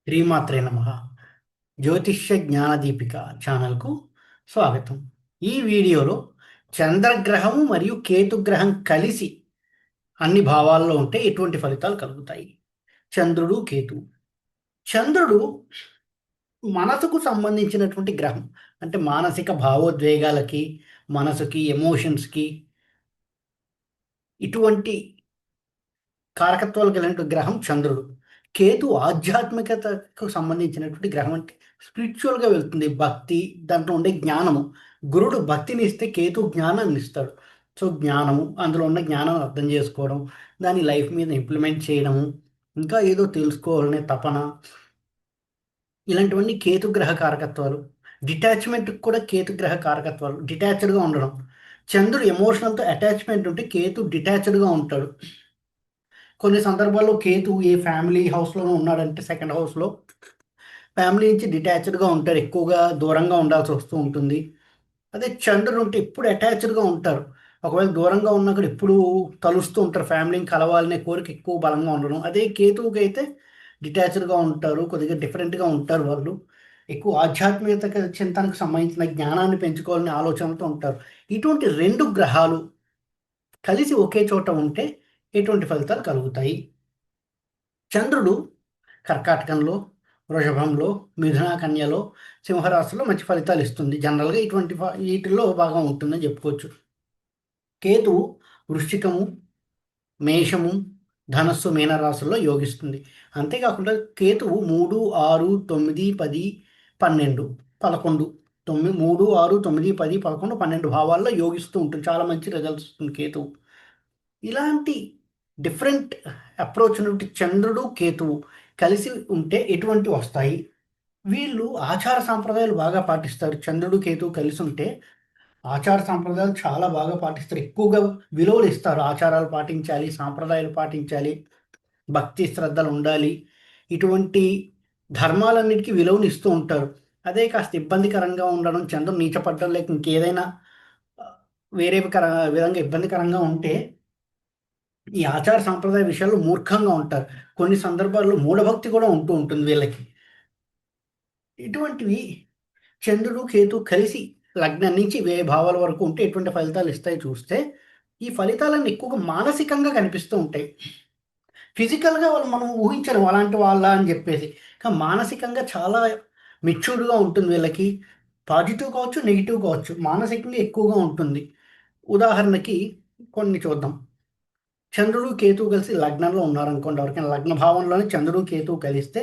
శ్రీమాత్రే నమః. జ్యోతిష్య జ్ఞానదీపిక ఛానల్కు స్వాగతం. ఈ వీడియోలో చంద్రగ్రహము మరియు కేతుగ్రహం కలిసి అన్ని భావాల్లో ఉంటే ఎటువంటి ఫలితాలు కలుగుతాయి? చంద్రుడు కేతు. చంద్రుడు మనసుకు సంబంధించినటువంటి గ్రహం. అంటే మానసిక భావోద్వేగాలకి, మనసుకి, ఎమోషన్స్కి ఇటువంటి కారకత్వాలు కలిగిన గ్రహం చంద్రుడు. కేతు ఆధ్యాత్మికతకు సంబంధించినటువంటి గ్రహం. అంటే స్పిరిచువల్గా వెళ్తుంది, భక్తి, దాంట్లో ఉండే జ్ఞానము. గురుడు భక్తిని ఇస్తే కేతు జ్ఞానాన్ని ఇస్తాడు. సో జ్ఞానము, అందులో ఉన్న జ్ఞానాన్ని అర్థం చేసుకోవడం, దాని లైఫ్ మీద ఇంప్లిమెంట్ చేయడము, ఇంకా ఏదో తెలుసుకోవాలనే తపన, ఇలాంటివన్నీ కేతుగ్రహ కారకత్వాలు. డిటాచ్మెంట్ కూడా కేతుగ్రహ కారకత్వాలు. డిటాచ్డ్గా ఉండడం. చంద్రుడు ఎమోషనల్తో అటాచ్మెంట్ ఉంటే కేతు డిటాచ్డ్గా ఉంటాడు. కొన్ని సందర్భాల్లో కేతు ఏ ఫ్యామిలీ హౌస్లోనూ ఉన్నాడంటే సెకండ్ హౌస్లో ఫ్యామిలీ నుంచి డిటాచ్డ్గా ఉంటారు, ఎక్కువగా దూరంగా ఉండాల్సి వస్తూ ఉంటుంది. అదే చంద్రుడు ఉంటే ఎప్పుడు అటాచ్డ్గా ఉంటారు. ఒకవేళ దూరంగా ఉన్నా కూడా ఎప్పుడు తలుస్తూ ఉంటారు, ఫ్యామిలీని కలవాలనే కోరిక ఎక్కువ బలంగా ఉండడం. అదే కేతువుకి అయితే డిటాచ్డ్గా ఉంటారు, కొద్దిగా డిఫరెంట్గా ఉంటారు. వాళ్ళు ఎక్కువ ఆధ్యాత్మికత చింతనకు సంబంధించిన జ్ఞానాన్ని పెంచుకోవాలనే ఆలోచనతో ఉంటారు. ఇటువంటి రెండు గ్రహాలు కలిసి ఒకే చోట ఉంటే ఎటువంటి ఫలితాలు కలుగుతాయి? చంద్రుడు కర్కాటకంలో, వృషభంలో, మిథున కన్యలో, సింహరాశిలో మంచి ఫలితాలు ఇస్తుంది. జనరల్గా ఇటువంటి వీటిల్లో బాగా ఉంటుందని చెప్పుకోవచ్చు. కేతువు వృశ్చికము, మేషము, ధనస్సు, మీనరాశుల్లో యోగిస్తుంది. అంతేకాకుండా కేతువు 3, 6, 9, 10, 12, 11, 3, 6, 9, 10, 11, 12 భావాల్లో యోగిస్తూ ఉంటుంది. చాలా మంచి రిజల్ట్స్ ఇస్తుంది కేతువు. ఇలాంటి డిఫరెంట్ అప్రోచ్ నుండి చంద్రుడు కేతువు కలిసి ఉంటే ఎటువంటి వస్తాయి? వీళ్ళు ఆచార సాంప్రదాయాలు బాగా పాటిస్తారు. చంద్రుడు కేతువు కలిసి ఉంటే ఆచార సాంప్రదాయాలు చాలా బాగా పాటిస్తారు. ఎక్కువగా విలువలు ఇస్తారు. ఆచారాలు పాటించాలి, సాంప్రదాయాలు పాటించాలి, భక్తి శ్రద్ధలు ఉండాలి. ఇటువంటి ధర్మాలన్నిటికీ విలువను ఇస్తూ ఉంటారు. అదే కాస్త ఇబ్బందికరంగా ఉండడం, చంద్రుడు నీచపడడం, లేక ఇంకేదైనా ఆ, వేరే విధంగా ఇబ్బందికరంగా ఉంటే ఈ ఆచార సాంప్రదాయ విషయాల్లో మూర్ఖంగా ఉంటారు. కొన్ని సందర్భాల్లో మూఢభక్తి కూడా ఉంటూ ఉంటుంది వీళ్ళకి. ఇటువంటివి చంద్రుడు కేతు కలిసి లగ్నం నుంచి భావాల వరకు ఉంటే ఎటువంటి ఫలితాలు ఇస్తాయి చూస్తే, ఈ ఫలితాలన్నీ ఎక్కువగా మానసికంగా కనిపిస్తూ ఉంటాయి. ఫిజికల్గా వాళ్ళు మనం ఊహించలేం అలాంటి వాళ్ళ అని చెప్పేసి. కానీ మానసికంగా చాలా మెచ్యూర్డ్గా ఉంటుంది వీళ్ళకి. పాజిటివ్ కావచ్చు, నెగిటివ్ కావచ్చు, మానసికంగా ఎక్కువగా ఉంటుంది. ఉదాహరణకి కొన్ని చూద్దాం. చంద్రుడు కేతువు కలిసి లగ్నంలో ఉన్నారనుకోండి, ఎవరికైనా లగ్న భావంలోనే చంద్రుడు కేతువు కలిస్తే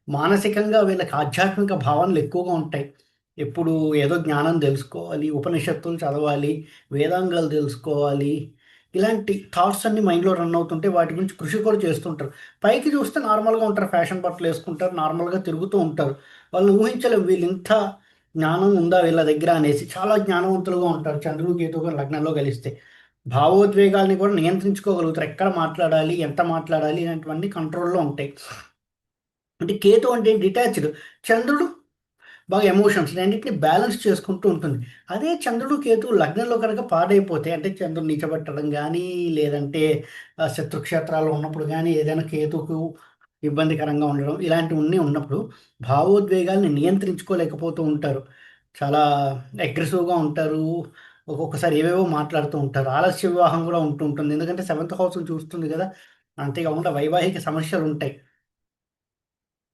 మానసికంగా వీళ్ళకి ఆధ్యాత్మిక భావనలు ఎక్కువగా ఉంటాయి. ఎప్పుడు ఏదో జ్ఞానం తెలుసుకోవాలి, ఉపనిషత్తులు చదవాలి, వేదాంగాలు తెలుసుకోవాలి, ఇలాంటి థాట్స్ అన్ని మైండ్లో రన్ అవుతుంటే వాటి గురించి కృషి కూడా చేస్తుంటారు. పైకి చూస్తే నార్మల్గా ఉంటారు, ఫ్యాషన్ బట్టలు వేసుకుంటారు, నార్మల్గా తిరుగుతూ ఉంటారు. వాళ్ళు ఊహించలేము వీళ్ళు ఇంత జ్ఞానం ఉందా వీళ్ళ దగ్గర అనేసి. చాలా జ్ఞానవంతులుగా ఉంటారు చంద్రుడు కేతువుగా లగ్నంలో కలిస్తే. భావోద్వేగాల్ని కూడా నియంత్రించుకోగలుగుతారు. ఎక్కడ మాట్లాడాలి, ఎంత మాట్లాడాలి, ఇలాంటివన్నీ కంట్రోల్‌లో ఉంటాయి. అంటే కేతు అంటే డిటాచ్డ్. చంద్రుడు బాగా ఎమోషన్స్ రెండిటిని బ్యాలెన్స్ చేసుకుంటూ ఉంటుంది. అదే చంద్రుడు, కేతువు లగ్నంలో కనుక పాడైపోతే, అంటే చంద్రుడు నీచబెట్టడం గానీ, లేదంటే శత్రుక్షేత్రాల్లో ఉన్నప్పుడు గానీ, ఏదైనా కేతువుకు ఇబ్బందికరంగా ఉండడం, ఇలాంటివన్నీ ఉన్నప్పుడు భావోద్వేగాల్ని నియంత్రించుకోలేకపోతూ ఉంటారు. చాలా అగ్రెసివ్‌గా ఉంటారు. ఒక్కొక్కసారి ఏవేవో మాట్లాడుతూ ఉంటారు. ఆలస్య వివాహం కూడా ఉంటూ ఉంటుంది. ఎందుకంటే సెవెంత్ హౌస్‌ని చూస్తుంది కదా! అంతేకాకుండా వైవాహిక సమస్యలుంటాయి.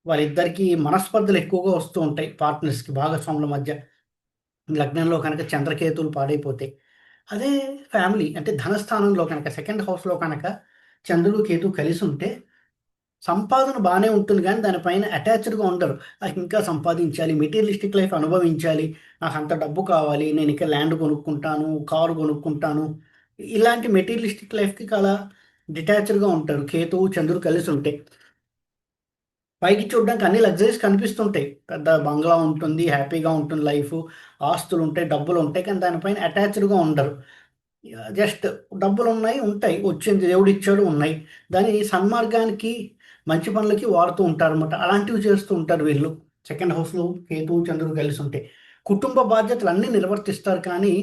వాళ్ళిద్దరికీ మనస్పర్ధలు ఎక్కువగా వస్తూ ఉంటాయి పార్ట్నర్స్‌కి, భాగస్వాముల మధ్య. లగ్నంలో కనుక చంద్రకేతువులు పాడైపోతే. అదే ఫ్యామిలీ అంటే ధనస్థానంలో కనుక సెకండ్ హౌస్‌లో కనుక చంద్రుడు, కేతువు కలిసుంటే సంపాదన బానే ఉంటుంది గానీ, దానిపైన అటాచ్డ్‌గా ఉండరు. నాకింకా సంపాదించాలి, మెటీరియలిస్టిక్ లైఫ్ అనుభవించాలి, నాకంత డబ్బు కావాలి, నేనింకా ల్యాండ్ కొనుక్కుంటాను, కారు కొనుక్కుంటాను. ఇలాంటి మెటీరియలిస్టిక్ లైఫ్‌కి చాలా డిటాచ్డ్‌గా ఉంటారు కేతువు, చంద్రుడు కలిసుంటే. పైకి చూడడానికి అన్ని లగ్జరీస్ కనిపిస్తుంటాయి. పెద్ద బంగ్లా ఉంటుంది, హ్యాపీగా ఉంటుంది లైఫు, ఆస్తులుంటాయి, డబ్బులుంటాయి. కానీ దానిపైన అటాచ్డ్‌గా ఉండరు. జస్ట్ డబ్బులున్నాయి, ఉంటాయి. వచ్చింది దేవుడిచ్చాడు, ఉన్నాయి. దాన్ని సన్మార్గానికి, మంచి పనులకి వాడుతూ ఉంటారనమాట. అలాంటివి చేస్తూ ఉంటారు వీళ్ళు. సెకండ్ హౌస్‌లో కేతువు, చంద్రుడు కలిసుంటే. కుటుంబ బాధ్యతలన్నీ నిర్వర్తిస్తారు కానీ,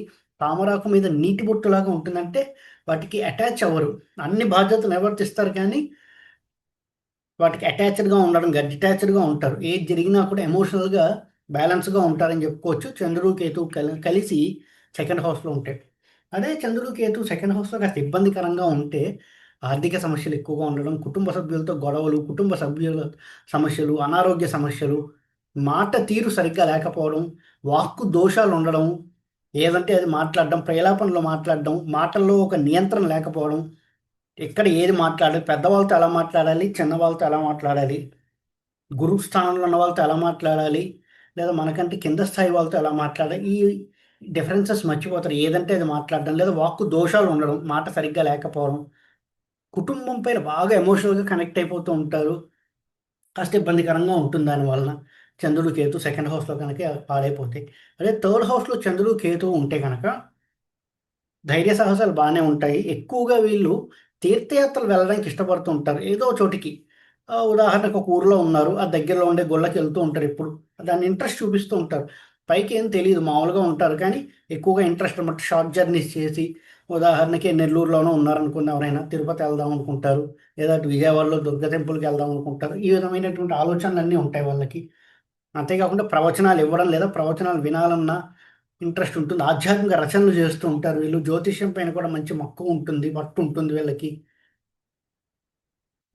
తామరాకు మీద నీటి బొట్టులాగా ఉంటుందంటే వాటికి అటాచ్ అవ్వరు. అన్ని బాధ్యతలు నిర్వర్తిస్తారు కానీ వాటికి అటాచ్డ్గా ఉండడం కాదు, డిటాచ్డ్గా ఉంటారు. ఏది జరిగినా కూడా ఎమోషనల్గా బ్యాలెన్స్గా ఉంటారని చెప్పుకోవచ్చు. చంద్రుడు కేతు కలిసి సెకండ్ హౌస్లో ఉంటాయి. అదే చంద్రుడు కేతు సెకండ్ హౌస్లో కాస్త ఇబ్బందికరంగా ఉంటే ఆర్థిక సమస్యలు ఎక్కువగా ఉండడం, కుటుంబ సభ్యులతో గొడవలు, కుటుంబ సభ్యుల సమస్యలు, అనారోగ్య సమస్యలు, మాట తీరు సరిగ్గా లేకపోవడం, వాక్కు దోషాలు ఉండడం, ఏదంటే అది మాట్లాడడం, ప్రేలాపనలో మాట్లాడడం, మాటల్లో ఒక నియంత్రణ లేకపోవడం, ఎక్కడ ఏది మాట్లాడాలి, పెద్దవాళ్ళతో ఎలా మాట్లాడాలి, చిన్నవాళ్ళతో ఎలా మాట్లాడాలి, గురువు స్థానంలో ఉన్న వాళ్ళతో ఎలా మాట్లాడాలి, లేదా మనకంటే కింద స్థాయి వాళ్ళతో ఎలా మాట్లాడాలి, ఈ డిఫరెన్సెస్ మర్చిపోతారు. ఏదంటే అది మాట్లాడడం, లేదా వాక్కు దోషాలు ఉండడం, మాట సరిగ్గా లేకపోవడం, కుటుంబం పైన బాగా ఎమోషనల్గా కనెక్ట్ అయిపోతూ ఉంటారు. కాస్త ఇబ్బందికరంగా ఉంటుంది దానివలన. చంద్రుడు కేతు సెకండ్ హౌస్లో కనుక పాడైపోతాయి. అదే థర్డ్ హౌస్లో చంద్రుడు కేతు ఉంటే కనుక ధైర్య సాహసాలు బాగానే ఉంటాయి. ఎక్కువగా వీళ్ళు తీర్థయాత్రలు వెళ్ళడానికి ఇష్టపడుతూ ఉంటారు. ఏదో చోటికి ఉదాహరణకు ఒక ఊర్లో ఉన్నారు. ఆ దగ్గరలో ఉండే గుళ్ళకి వెళ్తూ ఉంటారు ఎప్పుడు. దాన్ని ఇంట్రెస్ట్ చూపిస్తూ ఉంటారు. పైకి ఏం తెలీదు, మామూలుగా ఉంటారు. కానీ ఎక్కువగా ఇంట్రెస్ట్ అన్నమాట. షార్ట్ జర్నీస్ చేసి ఉదాహరణకి నెల్లూరులోనో ఉన్నారనుకున్న ఎవరైనా తిరుపతి వెళ్దాం అనుకుంటారు. లేదా అటు విజయవాడలో దుర్గ టెంపుల్కి వెళ్దాం అనుకుంటారు. ఈ విధమైనటువంటి ఆలోచనలన్నీ ఉంటాయి వాళ్ళకి. అంతేకాకుండా ప్రవచనాలు ఇవ్వడం లేదా ప్రవచనాలు వినాలన్న ఇంట్రెస్ట్ ఉంటుంది. ఆధ్యాత్మిక రచనలు చేస్తూ ఉంటారు వీళ్ళు. జ్యోతిష్యం పైన కూడా మంచి మక్కువ ఉంటుంది, పట్టు ఉంటుంది వీళ్ళకి.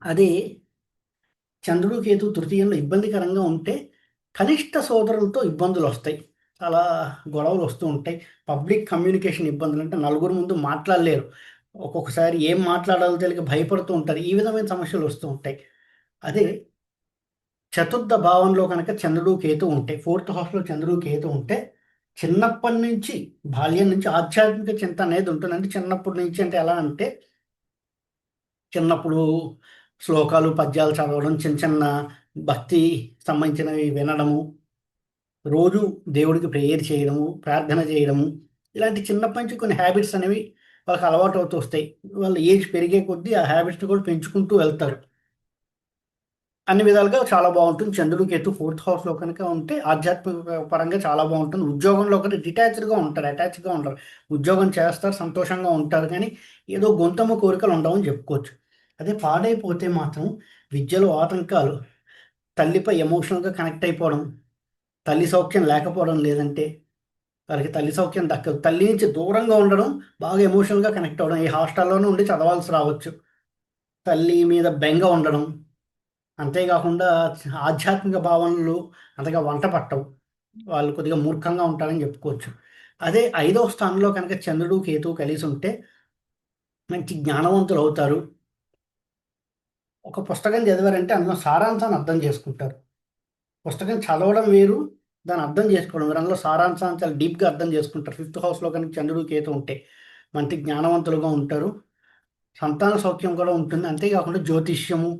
అదే చంద్రుడు కేతు తృతీయంలో ఇబ్బందికరంగా ఉంటే కనిష్ట సోదరులతో ఇబ్బందులు వస్తాయి. చాలా గొడవలు వస్తూ ఉంటాయి. పబ్లిక్ కమ్యూనికేషన్ ఇబ్బందులు అంటే నలుగురు ముందు మాట్లాడలేరు. ఒక్కొక్కసారి ఏం మాట్లాడాలో తెలియక భయపడుతూ ఉంటారు. ఈ విధమైన సమస్యలు వస్తూ ఉంటాయి. అదే చతుర్థ భావంలో కనుక చంద్రుడు కేతు ఉంటే, ఫోర్త్ హౌస్లో చంద్రుడు కేతు ఉంటే చిన్నప్పటి నుంచి, బాల్యం నుంచి ఆధ్యాత్మిక చింత అనేది ఉంటుంది. అంటే చిన్నప్పటి నుంచి అంటే ఎలా అంటే చిన్నప్పుడు శ్లోకాలు పద్యాలు చదవడం, చిన్న చిన్న భక్తి సంబంధించినవి వినడము, రోజు దేవుడికి ప్రేయర్ చేయడము, ప్రార్థన చేయడము, ఇలాంటి చిన్నప్పటి నుంచి కొన్ని హ్యాబిట్స్ అనేవి వాళ్ళకి అలవాటు అవుతూ వస్తాయి. వాళ్ళ ఏజ్ పెరిగే కొద్దీ ఆ హ్యాబిట్స్ని కూడా పెంచుకుంటూ వెళ్తారు. అన్ని విధాలుగా చాలా బాగుంటుంది. చంద్రుడు కేతు ఫోర్త్ హౌస్లో కనుక ఉంటే ఆధ్యాత్మిక పరంగా చాలా బాగుంటుంది. ఉద్యోగంలో ఒకటి డిటాచ్డ్గా ఉంటారు, అటాచ్గా ఉంటారు. ఉద్యోగం చేస్తారు, సంతోషంగా ఉంటారు. కానీ ఏదో గొంతమ్మ కోరికలు ఉండవని చెప్పుకోవచ్చు. అదే పాడైపోతే మాత్రం విద్యలో ఆటంకాలు, తల్లిపై ఎమోషనల్గా కనెక్ట్ అయిపోవడం, తల్లి సౌఖ్యం లేకపోవడం, లేదంటే వాళ్ళకి తల్లి సౌఖ్యం దక్కదు. తల్లి నుంచి దూరంగా ఉండడం, బాగా ఎమోషనల్గా కనెక్ట్ అవ్వడం, ఈ హాస్టల్లోనే ఉండి చదవాల్సి రావచ్చు. తల్లి మీద బెంగ ఉండడం, అంతేకాకుండా ఆధ్యాత్మిక భావనలు అంతగా వంట పట్టవు. వాళ్ళు కొద్దిగా మూర్ఖంగా ఉంటారని చెప్పుకోవచ్చు. అదే ఐదవ స్థానంలో కనుక చంద్రుడు, కేతువు కలిసి ఉంటే మంచి జ్ఞానవంతులు అవుతారు. ఒక పుస్తకం చదివారంటే అందులో సారాంశాన్ని అర్థం చేసుకుంటారు. పుస్తకం చదవడం వేరు, దాన్ని అర్థం చేసుకోవడం వేరు. అందులో సారాంశాన్ని చాలా డీప్‌గా అర్థం చేసుకుంటారు. ఫిఫ్త్ హౌస్‌లో కనుక చంద్రుడు, కేతువు ఉంటే మంచి జ్ఞానవంతులుగా ఉంటారు. సంతాన సౌఖ్యం కూడా ఉంటుంది. అంతేకాకుండా జ్యోతిష్యము,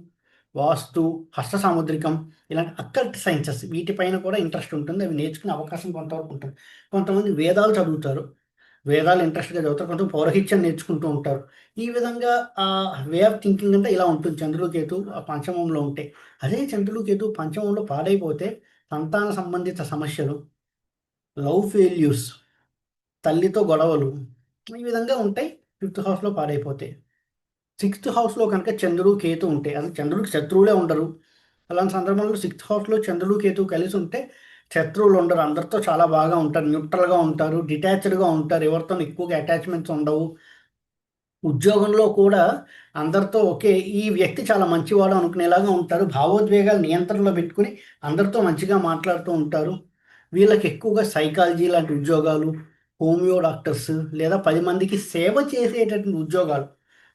వాస్తు, హస్త సాముద్రికం ఇలాంటి అక్కల్ట్ సైన్సెస్ వీటిపైన కూడా ఇంట్రెస్ట్ ఉంటుంది. అవి నేర్చుకునే అవకాశం కొంతవరకు ఉంటుంది. కొంతమంది వేదాలు చదువుతారు. వేదాలు ఇంట్రెస్ట్‌గా చదువుతారు. కొంతమంది పౌరహిత్యం నేర్చుకుంటూ ఉంటారు. ఈ విధంగా వే ఆఫ్ థింకింగ్ అంటే ఇలా ఉంటుంది చంద్రుడు, కేతువు పంచమంలో ఉంటే. అదే చంద్రుడు, కేతువు పంచమంలో పాడైపోతే సంతాన సంబంధిత సమస్యలు, లవ్ ఫెయిల్యూర్స్, తల్లితో గొడవలు ఈ విధంగా ఉంటాయి. ఫిఫ్త్ హౌస్‌లో పాడైపోతే. సిక్స్త్ హౌస్‌లో కనుక చంద్రుడు, కేతు ఉంటే అసలు చంద్రుడికి శత్రువులే ఉండరు. అలాంటి సందర్భంలో సిక్స్త్ హౌస్‌లో చంద్రుడు, కేతువు కలిసి ఉంటే శత్రువులు ఉండరు. అందరితో చాలా బాగా ఉంటారు. న్యూట్రల్‌గా ఉంటారు. డిటాచ్డ్‌గా ఉంటారు. ఎవరితోని ఎక్కువగా అటాచ్‌మెంట్స్ ఉండవు. ఉద్యోగంలో కూడా అందరితో ఒకే ఈ వ్యక్తి చాలా మంచివాడు అనుకునేలాగా ఉంటారు. భావోద్వేగాలు నియంత్రణలో పెట్టుకొని అందరితో మంచిగా మాట్లాడుతూ ఉంటారు. వీళ్ళకి ఎక్కువగా సైకాలజీ లాంటి ఉద్యోగాలు, హోమియో డాక్టర్స్ లేదా 10 మందికి సేవ చేసేటటువంటి ఉద్యోగాలు,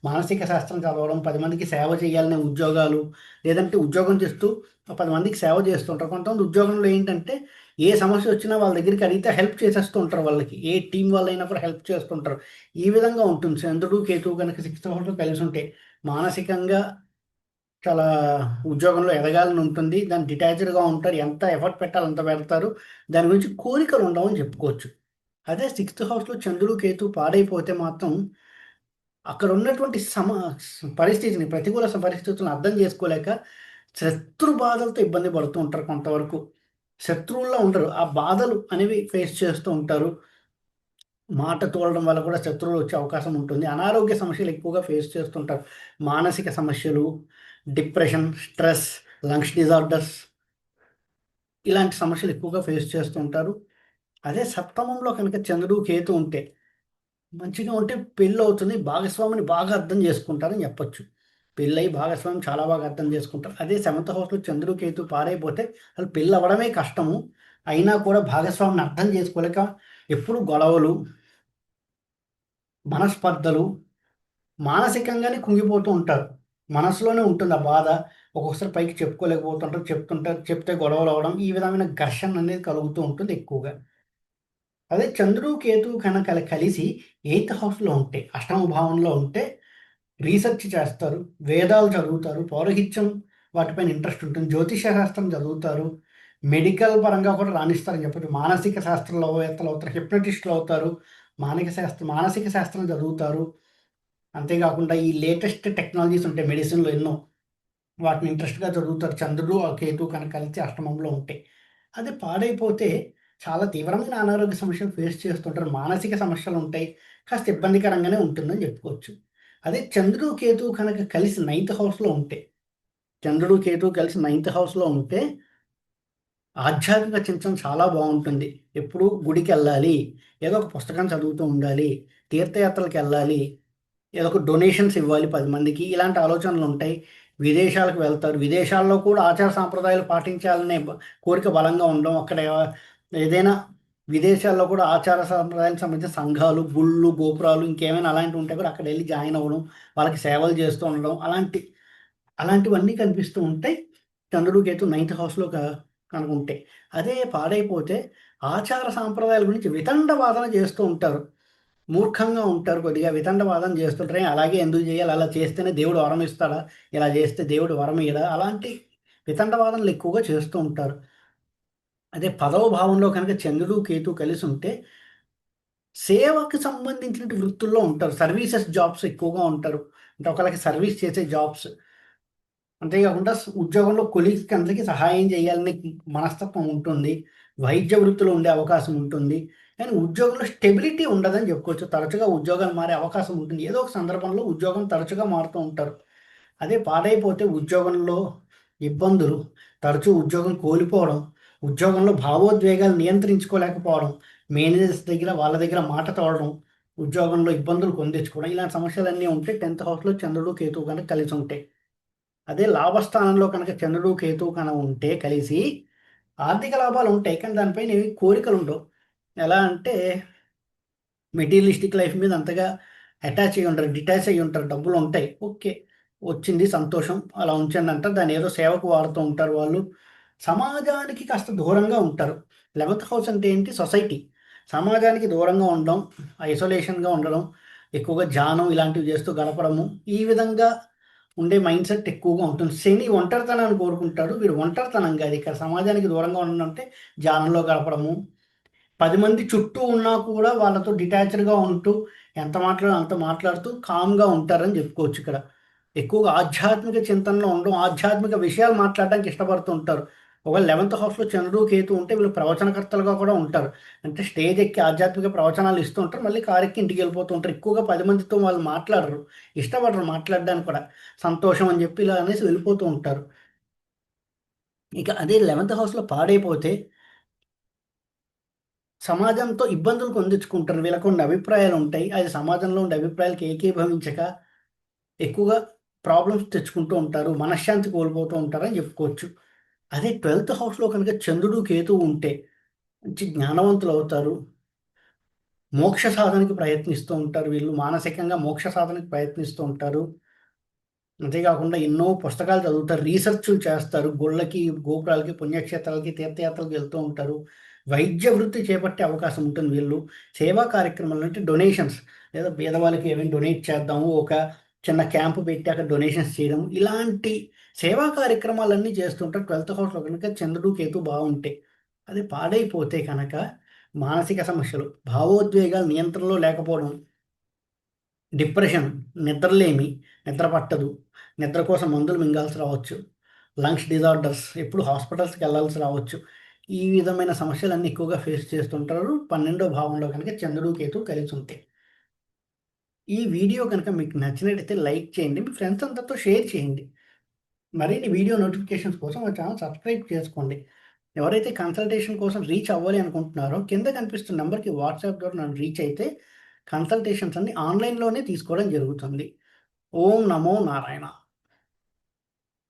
మానసిక శాస్త్రం చదవడం, 10 మందికి సేవ చేయాలనే ఉద్యోగాలు, లేదంటే ఉద్యోగం చేస్తూ 10 మందికి సేవ చేస్తుంటారు. కొంతమంది ఉద్యోగంలో ఏంటంటే ఏ సమస్య వచ్చినా వాళ్ళ దగ్గరికి అడిగితే హెల్ప్ చేసేస్తూ ఉంటారు వాళ్ళకి. ఏ టీం వాళ్ళైనా కూడా హెల్ప్ చేస్తుంటారు. ఈ విధంగా ఉంటుంది. చంద్రుడు, కేతువు గనుక సిక్స్త్ హౌస్‌లో కలిసుంటే మానసికంగా చాలా ఉద్యోగంలో ఎదగాలని ఉంటుంది. దాన్ని డిటాచ్డ్‌గా ఉంటారు. ఎంత ఎఫర్ట్ పెట్టాలో అంత పెడతారు. దాని గురించి కోరికలు ఉండవని చెప్పుకోవచ్చు. అదే సిక్స్త్ హౌస్‌లో చంద్రుడు, కేతువు పాడైపోతే మాత్రం అక్కడ ఉన్నటువంటి పరిస్థితిని, ప్రతికూల పరిస్థితులను అర్థం చేసుకోలేక శత్రు బాధలతో ఇబ్బంది పడుతూ ఉంటారు కొంతవరకు. శత్రువుల్లా ఉండరు. ఆ బాధలు అనేవి ఫేస్ చేస్తూ ఉంటారు. మాట తోలడం వల్ల కూడా శత్రువులు వచ్చే అవకాశం ఉంటుంది. అనారోగ్య సమస్యలు ఎక్కువగా ఫేస్ చేస్తుంటారు. మానసిక సమస్యలు, డిప్రెషన్, స్ట్రెస్, లంగ్స్ డిజార్డర్స్ ఇలాంటి సమస్యలు ఎక్కువగా ఫేస్ చేస్తూ ఉంటారు. అదే సప్తమంలో కనుక చంద్రుడు కేతు ఉంటే మంచిగా ఉంటే పెళ్ళి అవుతుంది, భాగస్వామిని బాగా అర్థం చేసుకుంటారని చెప్పొచ్చు. పెళ్ళై భాగస్వామి చాలా బాగా అర్థం చేసుకుంటారు. అదే సెవెంత్ హౌస్లో చంద్రుడు కేతు పాడైపోతే అసలు పెళ్ళి అవ్వడమే కష్టము. అయినా కూడా భాగస్వామిని అర్థం చేసుకోలేక ఎప్పుడు గొడవలు, మనస్పర్ధలు, మానసికంగానే కుంగిపోతూ ఉంటారు. మనసులోనే ఉంటుంది ఆ బాధ. ఒక్కొక్కసారి పైకి చెప్పుకోలేకపోతుంటారు, చెప్తుంటారు, చెప్తే గొడవలు అవ్వడం, ఈ విధమైన ఘర్షణ అనేది కలుగుతూ ఉంటుంది ఎక్కువగా. అదే చంద్రుడు కేతువు కనుక కలిసి ఎయిత్ హౌస్లో ఉంటే, అష్టమ భావంలో ఉంటే రీసెర్చ్ చేస్తారు, వేదాలు చదువుతారు, పౌరహిత్యం వాటిపైన ఇంట్రెస్ట్ ఉంటుంది, జ్యోతిష శాస్త్రం చదువుతారు, మెడికల్ పరంగా కూడా రాణిస్తారని చెప్పచ్చు. మానసిక శాస్త్రంలోవేత్తలు అవుతారు, హిప్నటిస్టులు అవుతారు, మానసిక శాస్త్రం చదువుతారు. అంతేకాకుండా ఈ లేటెస్ట్ టెక్నాలజీస్ ఉంటాయి మెడిసిన్లో ఎన్నో, వాటిని ఇంట్రెస్ట్గా చదువుతారు. చంద్రుడు ఆ కేతు కనుక కలిసి అష్టమంలో ఉంటాయి. అది పాడైపోతే చాలా తీవ్రమైన అనారోగ్య సమస్యలు ఫేస్ చేస్తుంటారు. మానసిక సమస్యలు ఉంటాయి. కాస్త ఇబ్బందికరంగానే ఉంటుందని చెప్పుకోవచ్చు. అదే చంద్రుడు, కేతువు కనుక కలిసి నైన్త్ హౌస్‌లో ఉంటే, చంద్రుడు, కేతువు కలిసి నైన్త్ హౌస్‌లో ఉంటే ఆధ్యాత్మిక చింతన చాలా బావుంటుంది. ఎప్పుడూ గుడికెళ్ళాలి, ఏదో ఒక పుస్తకం చదువుతూ ఉండాలి, తీర్థయాత్రలకెళ్ళాలి, ఏదో ఒక డొనేషన్స్ ఇవ్వాలి 10 మందికి. ఇలాంటి ఆలోచనలుంటాయి. విదేశాలకు వెళ్తారు. విదేశాల్లో కూడా ఆచార సాంప్రదాయాలు పాటించాలనే కోరిక బలంగా ఉండడం. అక్కడ ఏదైనా విదేశాల్లో కూడా ఆచార సాంప్రదాయాలకు సంబంధించిన సంఘాలు, గుళ్ళు, గోపురాలు ఇంకేమైనా అలాంటివి ఉంటే కూడా అక్కడెళ్లి జాయిన్ అవ్వడం, వాళ్ళకి సేవలు చేస్తూ ఉండడం అలాంటివన్నీ కనిపిస్తూ ఉంటాయి. చంద్రుడు, కేతు నైన్త్ హౌస్‌లో కనుక ఉంటే. అదే పాడైపోతే ఆచార సాంప్రదాయాల గురించి వితండవాదన చేస్తూ ఉంటారు. మూర్ఖంగా ఉంటారు కొద్దిగా, వితండవాదం చేస్తుంటారు. అలాగే ఎందుకు చేయాలి? అలా చేస్తేనే దేవుడు వరం ఇస్తాడా? ఇలా చేస్తే దేవుడు వరం ఇయ్యడా? అలాంటి వితండవాదనలు ఎక్కువగా చేస్తూ ఉంటారు. అదే 10వ భావంలో కనుక చంద్రుడు, కేతు కలిసి ఉంటే సేవకి సంబంధించినటు వృత్తుల్లో ఉంటారు. సర్వీసెస్ జాబ్స్ ఎక్కువగా ఉంటారు. అంటే ఒకళ్ళకి సర్వీస్ చేసే జాబ్స్. అంతేకాకుండా ఉద్యోగంలో కొలీగ్స్‌కి అందరికి సహాయం చేయాలనే మనస్తత్వం ఉంటుంది. వైద్య వృత్తిలో ఉండే అవకాశం ఉంటుంది. కానీ ఉద్యోగంలో స్టెబిలిటీ ఉండదని చెప్పుకోవచ్చు. తరచుగా ఉద్యోగాలు మారే అవకాశం ఉంటుంది. ఏదో ఒక సందర్భంలో ఉద్యోగం తరచుగా మారుతూ ఉంటారు. అదే పాడైపోతే ఉద్యోగంలో ఇబ్బందులు, తరచూ ఉద్యోగం కోల్పోవడం, ఉద్యోగంలో భావోద్వేగాలు నియంత్రించుకోలేకపోవడం, మేనేజర్స్ దగ్గర వాళ్ళ దగ్గర మాట తోడడం, ఉద్యోగంలో ఇబ్బందులు కొని తెచ్చుకోవడం, ఇలాంటి సమస్యలన్నీ ఉంటే 10థ్ హౌస్‌లో చంద్రుడు, కేతువు గనుక కలిసి ఉంటాయి. అదే లాభస్థానంలో కనుక చంద్రుడు, కేతువు ఉంటే కలిసి ఆర్థిక లాభాలు ఉంటాయి. కానీ దానిపైన ఏవి కోరికలుండవు. ఎలా అంటే మెటీరియలిస్టిక్ లైఫ్ మీద అంతగా అటాచ్ అయ్యి ఉండరు. డిటాచ్ అయ్యి ఉంటారు. డబ్బులుంటాయి. ఓకే. వచ్చింది సంతోషం. అలా ఉంచండి అంటారు. దాన్ని ఏదో సేవకు వాడుతూ ఉంటారు వాళ్ళు. సమాజానికి కాస్త దూరంగా ఉంటారు. 11థ్ హౌస్ అంటే ఏంటి? సొసైటీ. సమాజానికి దూరంగా ఉండడం, ఐసోలేషన్‌గా ఉండడం, ఎక్కువగా ధ్యానం ఇలాంటివి చేస్తూ గడపడము. ఈ విధంగా ఉండే మైండ్‌సెట్ ఎక్కువగా ఉంటుంది. శని ఒంటరితనాన్ని కోరుకుంటాడు. వీడు ఒంటరితనం కాదు. ఇక్కడ సమాజానికి దూరంగా ఉండడం అంటే ధ్యానంలో గడపడము, 10 మంది చుట్టూ ఉన్నా కూడా వాళ్ళతో డిటాచ్డ్‌గా ఉంటూ ఎంత మాట్లాడాలో అంత మాట్లాడుతూ కామ్‌గా ఉంటారని చెప్పుకోవచ్చు ఇక్కడ. ఎక్కువగా ఆధ్యాత్మిక చింతనలో ఉండడం, ఆధ్యాత్మిక విషయాలు మాట్లాడడానికి ఇష్టపడుతూ ఉంటారు. ఒకవేళ 11థ్ హౌస్‌లో చంద్రుడు, కేతు ఉంటే వీళ్ళు ప్రవచనకర్తలుగా కూడా ఉంటారు. అంటే స్టేజ్ ఎక్కి ఆధ్యాత్మిక ప్రవచనాలు ఇస్తూ ఉంటారు. మళ్ళీ కారెక్కి ఇంటికెళ్ళిపోతూ ఉంటారు. ఎక్కువగా 10 మందితో వాళ్ళు మాట్లాడరు. ఇష్టపడరు మాట్లాడడానికి కూడా. సంతోషం అని చెప్పి ఇలా అనేసి వెళ్ళిపోతూ ఉంటారు. ఇక అదే 11థ్ హౌస్‌లో పాడైపోతే సమాజంతో ఇబ్బందులు పొందించుకుంటారు. వీళ్ళకి కొన్ని అభిప్రాయాలుంటాయి. అది సమాజంలో ఉండే అభిప్రాయాలకి ఏకీభవించక ఎక్కువగా ప్రాబ్లమ్స్ తెచ్చుకుంటూ ఉంటారు. మనశ్శాంతి కోల్పోతూ ఉంటారని చెప్పుకోవచ్చు. అదే 12థ్ హౌస్‌లో కనుక చంద్రుడు, కేతువు ఉంటే మంచి జ్ఞానవంతులవుతారు. మోక్ష సాధనకి ప్రయత్నిస్తూ ఉంటారు వీళ్ళు. మానసికంగా మోక్ష సాధనకి ప్రయత్నిస్తూ ఉంటారు. అంతేకాకుండా ఎన్నో పుస్తకాలు చదువుతారు. రీసెర్చ్‌లు చేస్తారు. గుళ్ళకి, గోపురాలకి, పుణ్యక్షేత్రాలకి, తీర్థయాత్రలకి వెళ్తూ ఉంటారు. వైద్య వృత్తి చేపట్టే అవకాశం ఉంటుంది వీళ్ళు. సేవా కార్యక్రమాలు అంటే డొనేషన్స్ లేదా పేదవాళ్ళకి ఏమైనా డొనేట్ చేద్దాము. ఒక చిన్న క్యాంప్ పెట్టి అక్కడ డొనేషన్స్ చేయడం. ఇలాంటి సేవా కార్యక్రమాలన్నీ చేస్తుంటారు. 12థ్ హౌస్‌లో గనుక చంద్రుడు, కేతు బావుంటే. అది పాడైపోతే కనుక మానసిక సమస్యలు, భావోద్వేగాలు నియంత్రణలో లేకపోవడం, డిప్రెషన్, నిద్రలేమి, నిద్ర పట్టదు, నిద్ర కోసం మందులు మింగాల్సి రావచ్చు, లంగ్స్ డిజార్డర్స్, ఎప్పుడు హాస్పిటల్స్‌కెళ్ళాల్సి రావచ్చు. ఈ విధమైన సమస్యలన్నీ ఎక్కువగా ఫేస్ చేస్తుంటారు 12వ భావంలో కనుక చంద్రుడు, కేతువు కలిసుంటే. ఈ వీడియో గనుక మీకు నచ్చినట్టయితే లైక్ చేయండి. మీ ఫ్రెండ్స్ అందరితో షేర్ చేయండి. మరిన్ని వీడియో నోటిఫికేషన్స్ కోసం మా ఛానల్ సబ్స్క్రైబ్ చేసుకోండి. ఎవరైతే కన్సల్టేషన్ కోసం రీచ్ అవ్వాలి అనుకుంటున్నారో కింద కనిపిస్తున్న నెంబర్కి వాట్సాప్ ద్వారా నన్ను రీచ్ అయితే కన్సల్టేషన్స్ అన్ని ఆన్లైన్లోనే తీసుకోవడం జరుగుతుంది. ఓం నమో నారాయణ.